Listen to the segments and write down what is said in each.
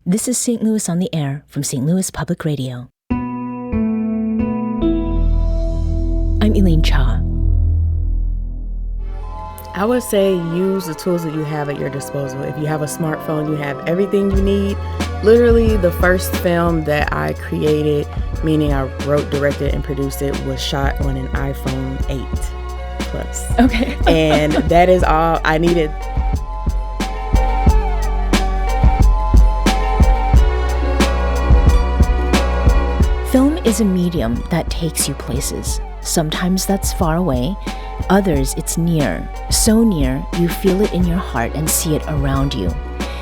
This is St. Louis on the Air from St. Louis Public Radio. I'm Elaine Cha. I would say use the tools that you have at your disposal. If you have a smartphone, you have everything you need. Literally, the first film that I created, meaning I wrote, directed, and produced it, was shot on an iPhone 8 Plus. Okay. And that is all I needed. Film is a medium that takes you places. Sometimes that's far away, others it's near. So near, you feel it in your heart and see it around you.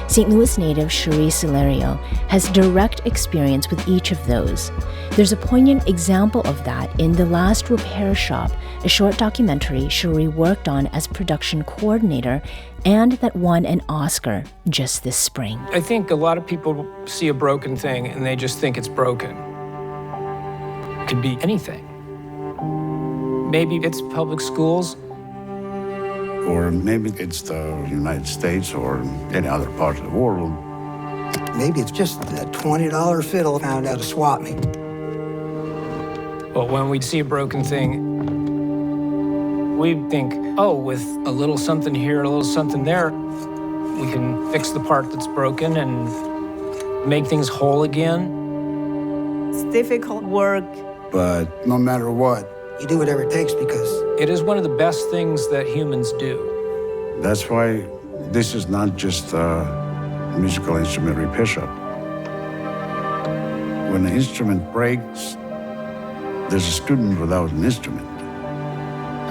St. Louis native Sharee Silerio has direct experience with each of those. There's a poignant example of that in The Last Repair Shop, a short documentary Sharee worked on as production coordinator and that won an Oscar just this spring. I think a lot of people see a broken thing and they just think it's broken. It could be anything. Maybe it's public schools. Or maybe it's the United States or any other part of the world. Maybe it's just that $20 fiddle found out to swap me. But when we see a broken thing, we think, oh, with a little something here, a little something there, we can fix the part that's broken and make things whole again. It's difficult work. But no matter what, You do whatever it takes because It is one of the best things that humans do. that's why this is not just a musical instrument repair shop. When an instrument breaks, there's a student without an instrument.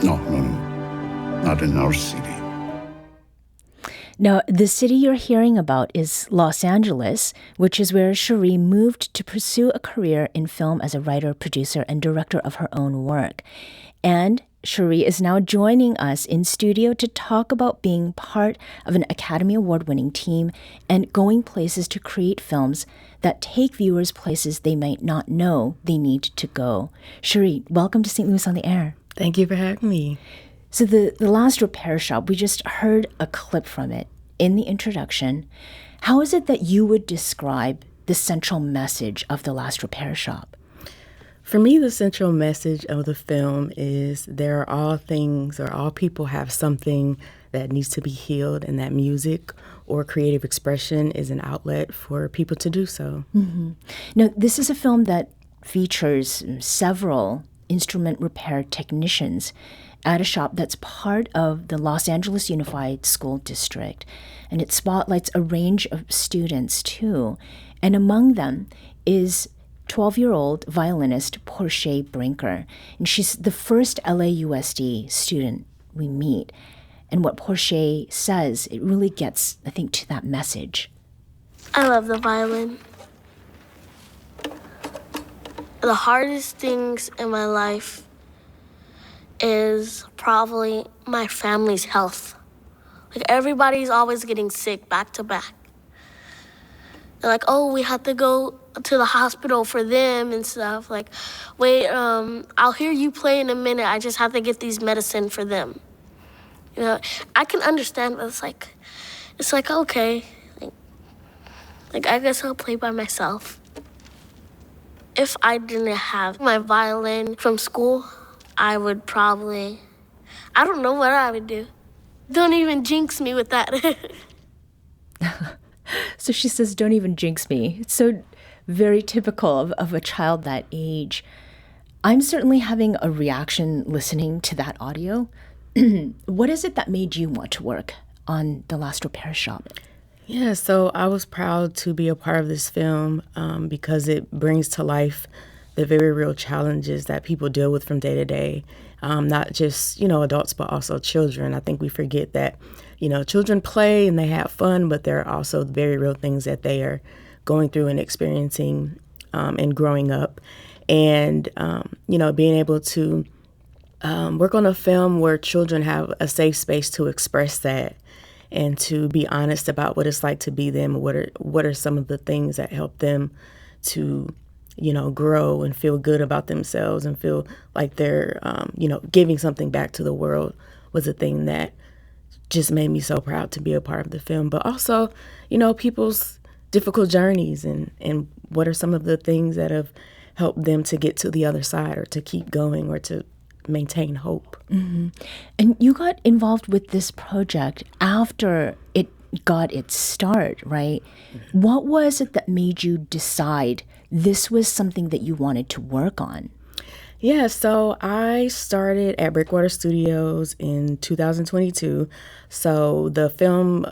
No, not in our city. Now, the city you're hearing about is Los Angeles, which is where Sharee moved to pursue a career in film as a writer, producer, and director of her own work. And Sharee is now joining us in studio to talk about being part of an Academy Award-winning team and going places to create films that take viewers places they might not know they need to go. Sharee, welcome to St. Louis on the Air. Thank you for having me. So the Last Repair Shop, we just heard a clip from it in the introduction. How is it that you would describe the central message of The Last Repair Shop? For me, the central message of the film is there are all things or all people have something that needs to be healed, and that music or creative expression is an outlet for people to do so. Mm-hmm. Now, this is a film that features several instrument repair technicians at a shop that's part of the Los Angeles Unified School District. And it spotlights a range of students, too. And among them is 12-year-old violinist Portia Brinker. And she's the first LAUSD student we meet. And what Portia says, it really gets, I think, to that message. I love the violin. The hardest things in my life is probably my family's health. Like, everybody's always getting sick back to back. They're like, oh, we have to go to the hospital for them and stuff. Like, wait, I'll hear you play in a minute. I just have to get these medicine for them. You know, I can understand, but it's like okay. Like I guess I'll play by myself. If I didn't have my violin from school, I would probably, I don't know what I would do. Don't even jinx me with that. So she says, don't even jinx me. It's so very typical of a child that age. I'm certainly having a reaction listening to that audio. What is it that made you want to work on The Last Repair Shop? Yeah, so I was proud to be a part of this film because it brings to life the very real challenges that people deal with from day to day. Not just, adults, but also children. I think we forget that, children play and they have fun, but there are also very real things that they are going through and experiencing and growing up. And, being able to work on a film where children have a safe space to express that and to be honest about what it's like to be them. What are some of the things that help them to grow and feel good about themselves and feel like they're, giving something back to the world was a thing that just made me so proud to be a part of the film. But also, people's difficult journeys and what are some of the things that have helped them to get to the other side or to keep going or to maintain hope. And you got involved with this project after it got its start, right? What was it that made you decide this was something that you wanted to work on? Yeah, so I started at Breakwater Studios in 2022. So the film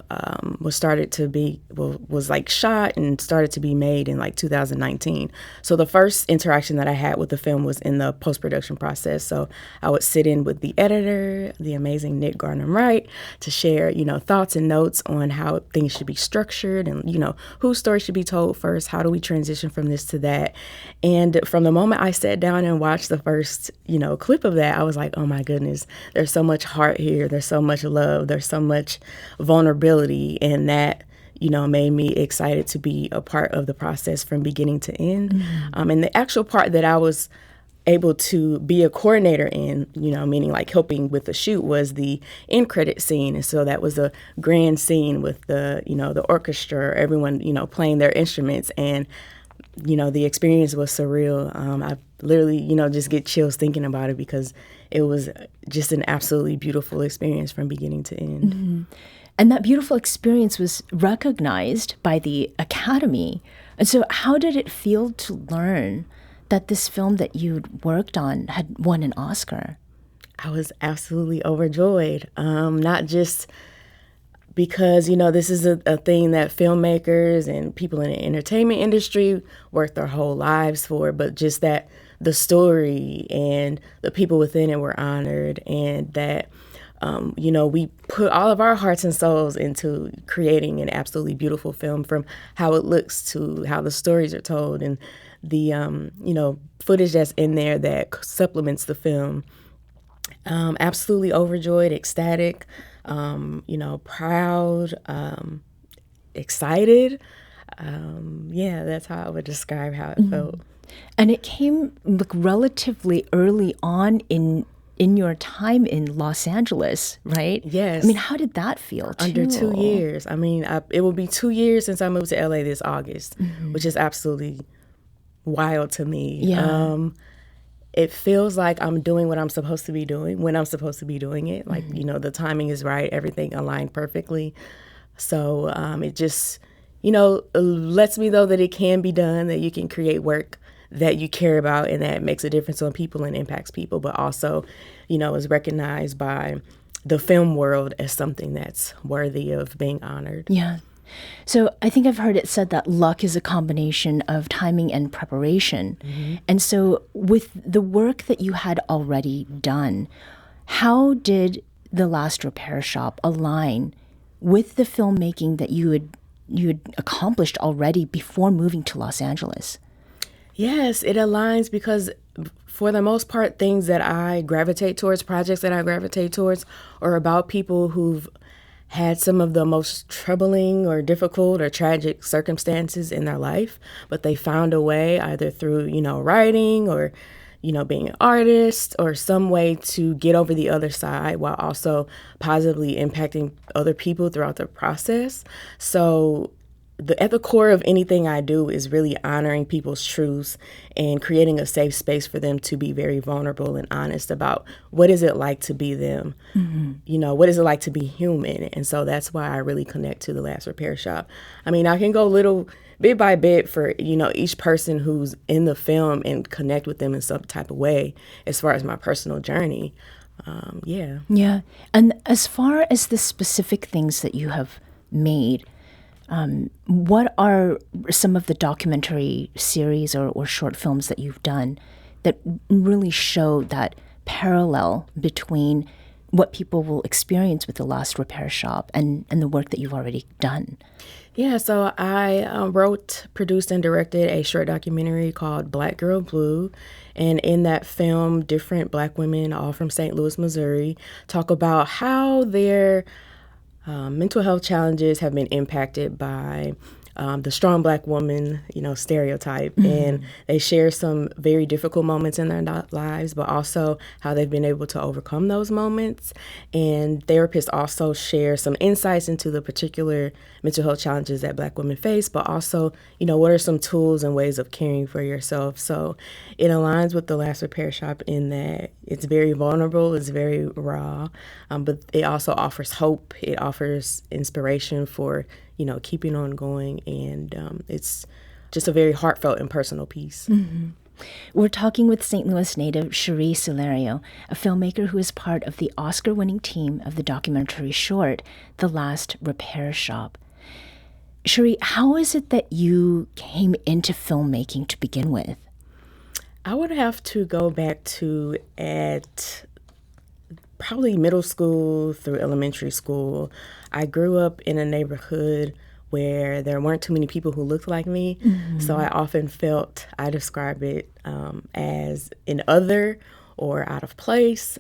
was like shot and started to be made in like 2019. So the first interaction that I had with the film was in the post-production process. So I would sit in with the editor, the amazing Nick Garnham-Wright, to share, thoughts and notes on how things should be structured and, whose story should be told first, how do we transition from this to that. And from the moment I sat down and watched the first, clip of that, I was like, oh my goodness, there's so much heart here. There's so much love. There's so much vulnerability. And that, made me excited to be a part of the process from beginning to end. Mm-hmm. And the actual part that I was able to be a coordinator in, meaning like helping with the shoot, was the end credit scene. And so that was a grand scene with the, the orchestra, everyone, playing their instruments. And the experience was surreal. I literally, just get chills thinking about it because it was just an absolutely beautiful experience from beginning to end. Mm-hmm. And that beautiful experience was recognized by the Academy. And so how did it feel to learn that this film that you'd worked on had won an Oscar? I was absolutely overjoyed. Not just because, this is a thing that filmmakers and people in the entertainment industry work their whole lives for, but just that the story and the people within it were honored, and that, we put all of our hearts and souls into creating an absolutely beautiful film, from how it looks to how the stories are told and the, footage that's in there that supplements the film. Absolutely overjoyed, ecstatic. Proud, excited. That's how I would describe how it felt. And it came relatively early on in your time in Los Angeles, right? Yes. I mean, how did that feel? Under 2 years. I mean, it will be 2 years since I moved to LA this August, which is absolutely wild to me. Yeah. It feels like I'm doing what I'm supposed to be doing when I'm supposed to be doing it. Like, the timing is right. Everything aligned perfectly. So it just, lets me know that it can be done, that you can create work that you care about and that makes a difference on people and impacts people, but also, is recognized by the film world as something that's worthy of being honored. Yeah. So I think I've heard it said that luck is a combination of timing and preparation. Mm-hmm. And so with the work that you had already done, how did The Last Repair Shop align with the filmmaking that you had accomplished already before moving to Los Angeles? Yes, it aligns because for the most part, things that I gravitate towards, projects that I gravitate towards, are about people who've had some of the most troubling or difficult or tragic circumstances in their life, but they found a way either through, writing or, being an artist or some way to get over the other side while also positively impacting other people throughout the process. So at the core of anything I do is really honoring people's truths and creating a safe space for them to be very vulnerable and honest about what is it like to be them, what is it like to be human. And so that's why I really connect to The Last Repair Shop. I mean, I can go little bit by bit for, each person who's in the film and connect with them in some type of way as far as my personal journey. Yeah. And as far as the specific things that you have made, what are some of the documentary series or short films that you've done that really show that parallel between what people will experience with The Last Repair Shop and the work that you've already done? Yeah, so I wrote, produced, and directed a short documentary called Black Girl Bleu. And in that film, different Black women, all from St. Louis, Missouri, talk about how their mental health challenges have been impacted by the strong Black woman, stereotype. And they share some very difficult moments in their lives, but also how they've been able to overcome those moments. And therapists also share some insights into the particular mental health challenges that Black women face, but also, what are some tools and ways of caring for yourself. So it aligns with The Last Repair Shop in that it's very vulnerable, it's very raw, but it also offers hope. It offers inspiration for, keeping on going. And it's just a very heartfelt and personal piece. Mm-hmm. We're talking with St. Louis native Sharee Silerio, a filmmaker who is part of the Oscar-winning team of the documentary short, The Last Repair Shop. Sharee, how is it that you came into filmmaking to begin with? I would have to go back to at probably middle school through elementary school. I grew up in a neighborhood where there weren't too many people who looked like me. Mm-hmm. So I often felt, I describe it as an other or out of place.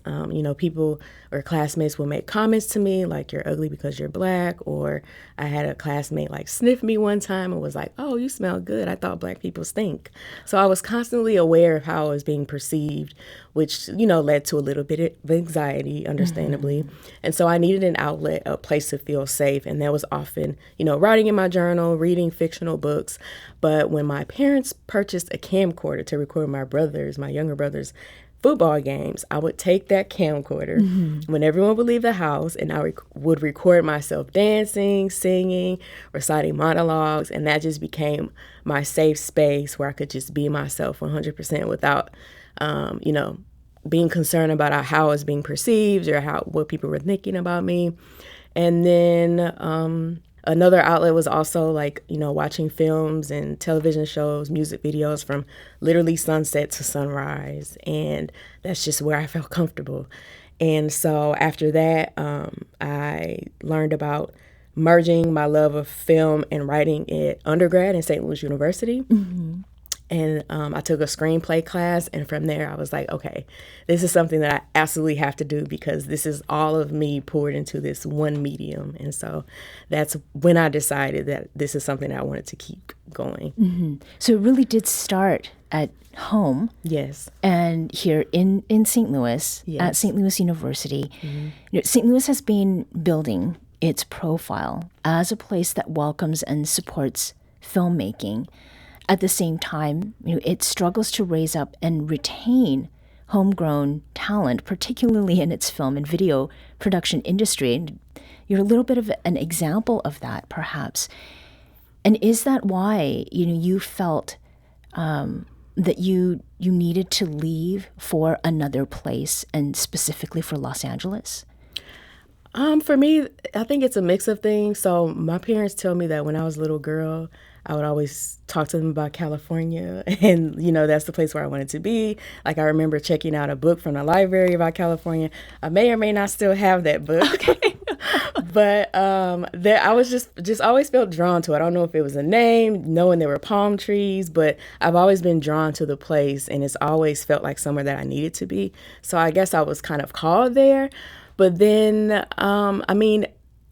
People or classmates will make comments to me like, you're ugly because you're Black. Or I had a classmate like sniff me one time and was like, oh, you smell good. I thought Black people stink. So I was constantly aware of how I was being perceived, which, led to a little bit of anxiety, understandably. Mm-hmm. And so I needed an outlet, a place to feel safe. And that was often, writing in my journal, reading fictional books. But when my parents purchased a camcorder to record my younger brothers, football games, I would take that camcorder when everyone would leave the house, and I would record myself dancing, singing, reciting monologues, and that just became my safe space where I could just be myself 100% without, being concerned about how I was being perceived or what people were thinking about me. And then another outlet was also watching films and television shows, music videos from literally sunset to sunrise. And that's just where I felt comfortable. And so after that, I learned about merging my love of film and writing at undergrad in St. Louis University. Mm-hmm. And I took a screenplay class, and from there I was like, okay, this is something that I absolutely have to do because this is all of me poured into this one medium. And so that's when I decided that this is something I wanted to keep going. Mm-hmm. So it really did start at home. Yes. And here in St. Louis, yes, at St. Louis University. Mm-hmm. St. Louis has been building its profile as a place that welcomes and supports filmmaking. At the same time, it struggles to raise up and retain homegrown talent, particularly in its film and video production industry. And you're a little bit of an example of that, perhaps. And is that why you felt that you needed to leave for another place, and specifically for Los Angeles? For me, I think it's a mix of things. So my parents tell me that when I was a little girl, I would always talk to them about California, and, that's the place where I wanted to be. Like, I remember checking out a book from the library about California. I may or may not still have that book. Okay. But I was just always felt drawn to it. I don't know if it was a name, knowing there were palm trees, but I've always been drawn to the place, and it's always felt like somewhere that I needed to be. So I guess I was kind of called there. But then,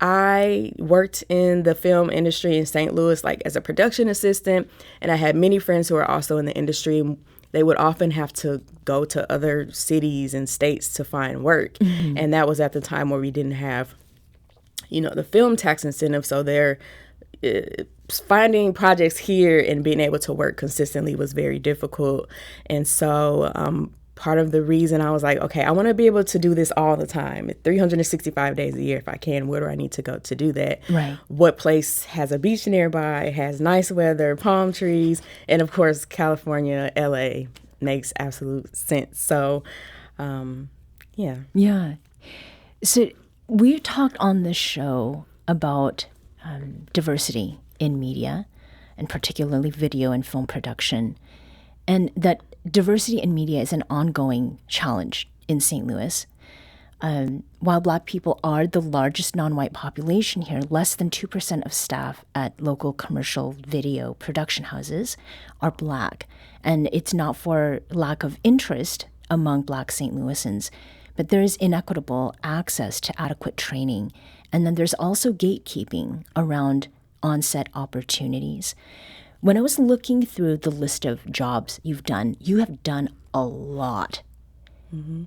I worked in the film industry in St. Louis, as a production assistant, and I had many friends who are also in the industry. They would often have to go to other cities and states to find work. Mm-hmm. And that was at the time where we didn't have, the film tax incentive. So finding projects here and being able to work consistently was very difficult. And so part of the reason I was like, okay, I want to be able to do this all the time, 365 days a year if I can. Where do I need to go to do that? Right. What place has a beach nearby, has nice weather, palm trees, and of course, California, LA makes absolute sense. So, yeah. Yeah. So we talked on this show about diversity in media, and particularly video and film production, and that diversity in media is an ongoing challenge in St. Louis. While Black people are the largest non-white population here, less than 2% of staff at local commercial video production houses are Black. And it's not for lack of interest among Black St. Louisans, but there is inequitable access to adequate training. And then there's also gatekeeping around on-set opportunities. When I was looking through the list of jobs you have done a lot. Mm-hmm.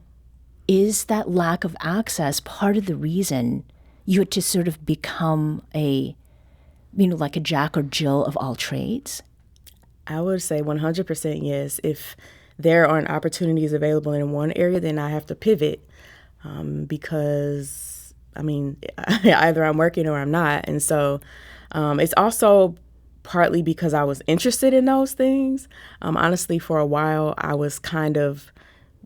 Is that lack of access part of the reason you had to sort of become like a Jack or Jill of all trades? I would say 100% yes. If there aren't opportunities available in one area, then I have to pivot because, either I'm working or I'm not. And so it's also partly because I was interested in those things. Honestly, for a while,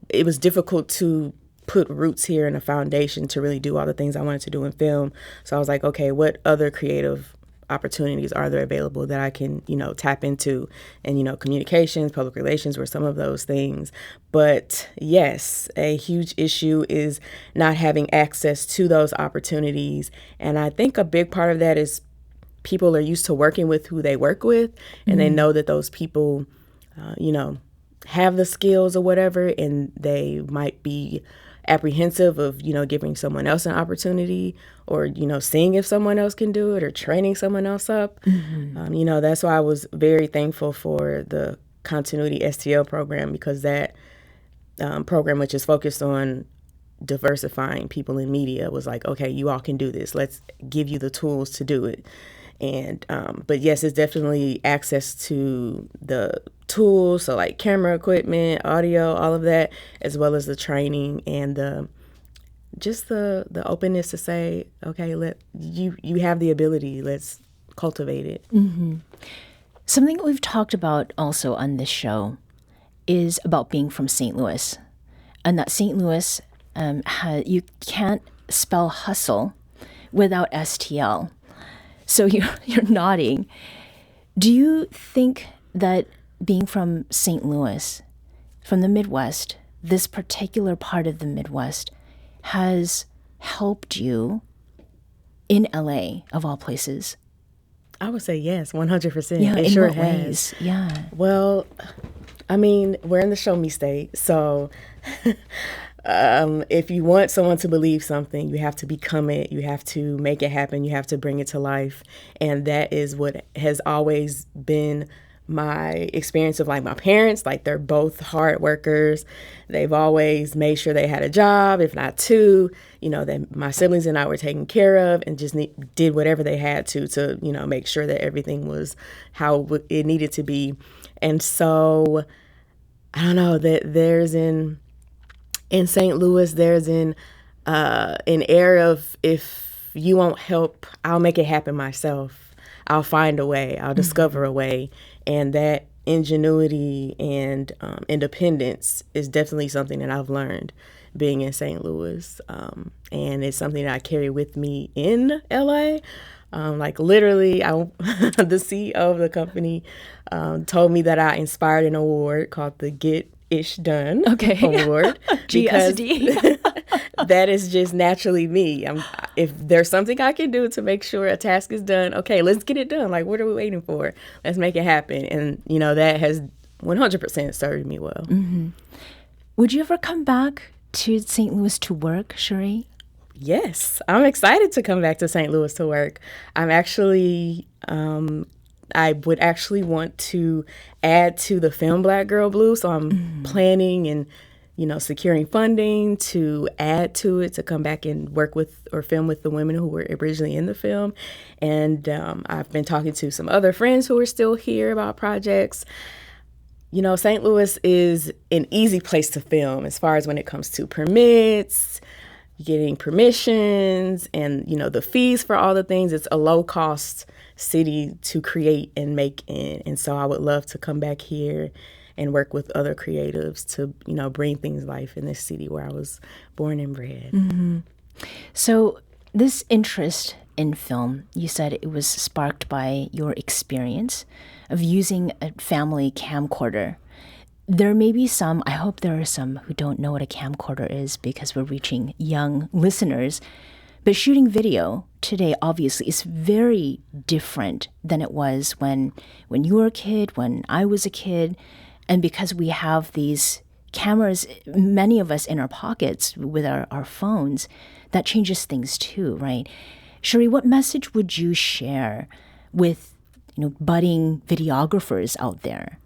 it was difficult to put roots here and a foundation to really do all the things I wanted to do in film. So I was like, okay, what other creative opportunities are there available that I can, tap into? And, communications, public relations were some of those things. But yes, a huge issue is not having access to those opportunities. And I think a big part of that is people are used to working with who they work with, and they know that those people, have the skills or whatever, and they might be apprehensive of, giving someone else an opportunity or, seeing if someone else can do it or training someone else up. Mm-hmm. That's why I was very thankful for the Continuity STL program, because that program, which is focused on diversifying people in media, was like, okay, you all can do this. Let's give you the tools to do it. And but yes, it's definitely access to the tools, so like camera equipment, audio, all of that, as well as the training and the openness to say, okay, you have the ability, let's cultivate it. Mm-hmm. Something that we've talked about also on this show is about being from St. Louis, and that St. Louis you can't spell hustle without STL. So you're nodding. Do you think that being from St. Louis, from the Midwest, this particular part of the Midwest, has helped you in LA, of all places? I would say yes, 100%. Yeah, it in sure what has. Ways? Yeah. Well, we're in the show me state, so if you want someone to believe something, you have to become it. You have to make it happen. You have to bring it to life. And that is what has always been my experience of like my parents. Like, they're both hard workers. They've always made sure they had a job, if not two. That my siblings and I were taken care of, and just did whatever they had to make sure that everything was how it needed to be. And so I don't know, that there's in St. Louis, there's an air of, if you won't help, I'll make it happen myself. I'll find a way. I'll discover a way. And that ingenuity and independence is definitely something that I've learned being in St. Louis. And it's something that I carry with me in LA. Like, literally, the CEO of the company told me that I inspired an award called the Get Ish Done Award. GSD. That is just naturally me. If there's something I can do to make sure a task is done, okay, let's get it done. Like, what are we waiting for? Let's make it happen. And, that has 100% served me well. Mm-hmm. Would you ever come back to St. Louis to work, Sharee? Yes, I'm excited to come back to St. Louis to work. I'm actually, I would actually want to add to the film Black Girl Blue. So I'm planning and, securing funding to add to it, to come back and work with or film with the women who were originally in the film. And I've been talking to some other friends who are still here about projects. St. Louis is an easy place to film as far as when it comes to permits, getting permissions, and the fees for all the things. It's a low cost city to create and make in, and so I would love to come back here and work with other creatives to bring things life in this city where I was born and bred. Mm-hmm. So this interest in film, you said it was sparked by your experience of using a family camcorder. There may be some, I hope there are some who don't know what a camcorder is, because we're reaching young listeners. But shooting video today, obviously, is very different than it was when you were a kid, when I was a kid. And because we have these cameras, many of us in our pockets with our phones, that changes things too, right? Sharee, what message would you share with budding videographers out there?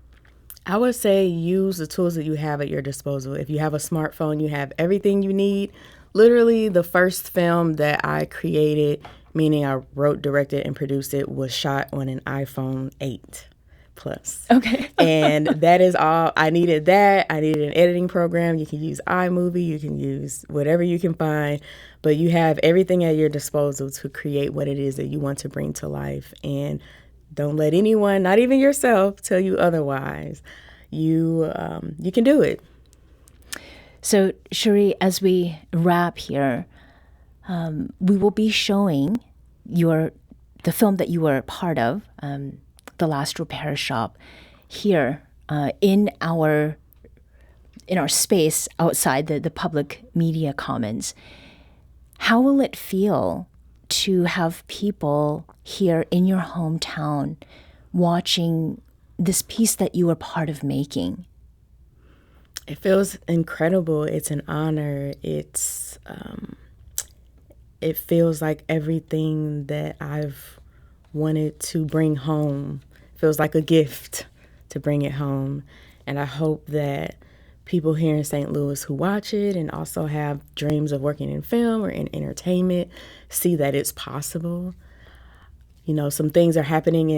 I would say use the tools that you have at your disposal. If you have a smartphone, you have everything you need. Literally, the first film that I created, meaning I wrote, directed, and produced it, was shot on an iPhone 8 Plus. Okay. And that is all. I needed that. I needed an editing program. You can use iMovie. You can use whatever you can find. But you have everything at your disposal to create what it is that you want to bring to life. And don't let anyone, not even yourself, tell you otherwise. You can do it. So, Sharee, as we wrap here, we will be showing the film that you were a part of, The Last Repair Shop, here in our space outside the public media commons. How will it feel to have people here in your hometown watching this piece that you were part of making? It feels incredible. It's an honor. It feels like everything that I've wanted to bring home. It feels like a gift to bring it home. And I hope that people here in St. Louis who watch it and also have dreams of working in film or in entertainment see that it's possible. Some things are happening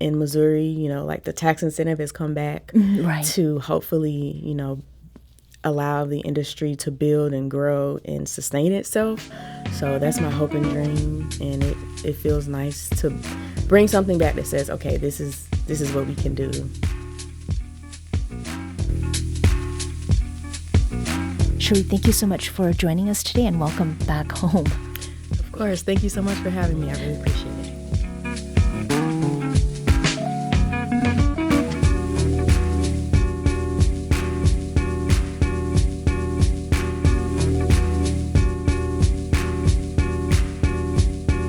in Missouri, like the tax incentive has come back right. to hopefully, allow the industry to build and grow and sustain itself. So that's my hope and dream, and it feels nice to bring something back that says, okay, this is what we can do. Sharee, thank you so much for joining us today, and welcome back home. Of course, thank you so much for having me. I really appreciate it.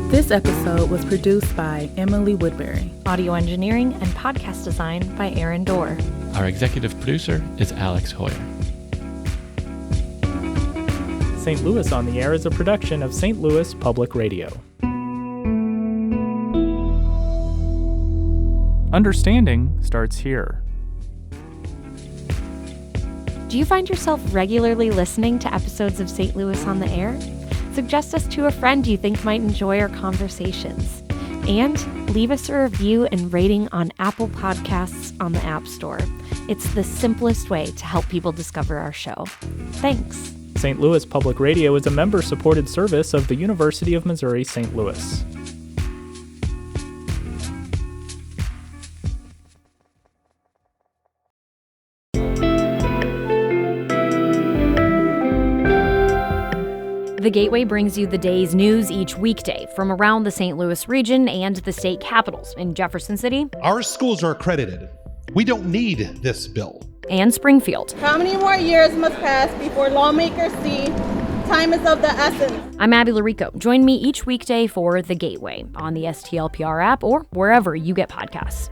This episode was produced by Emily Woodbury. Audio engineering and podcast design by Aaron Dorr. Our executive producer is Alex Hoyer. St. Louis on the Air is a production of St. Louis Public Radio. Understanding starts here. Do you find yourself regularly listening to episodes of St. Louis on the Air? Suggest us to a friend you think might enjoy our conversations. And leave us a review and rating on Apple Podcasts on the App Store. It's the simplest way to help people discover our show. Thanks. St. Louis Public Radio is a member-supported service of the University of Missouri St. Louis. The Gateway brings you the day's news each weekday from around the St. Louis region and the state capitals in Jefferson City. Our schools are accredited. We don't need this bill. And Springfield. How many more years must pass before lawmakers see time is of the essence? I'm Abby Larico. Join me each weekday for The Gateway on the STLPR app or wherever you get podcasts.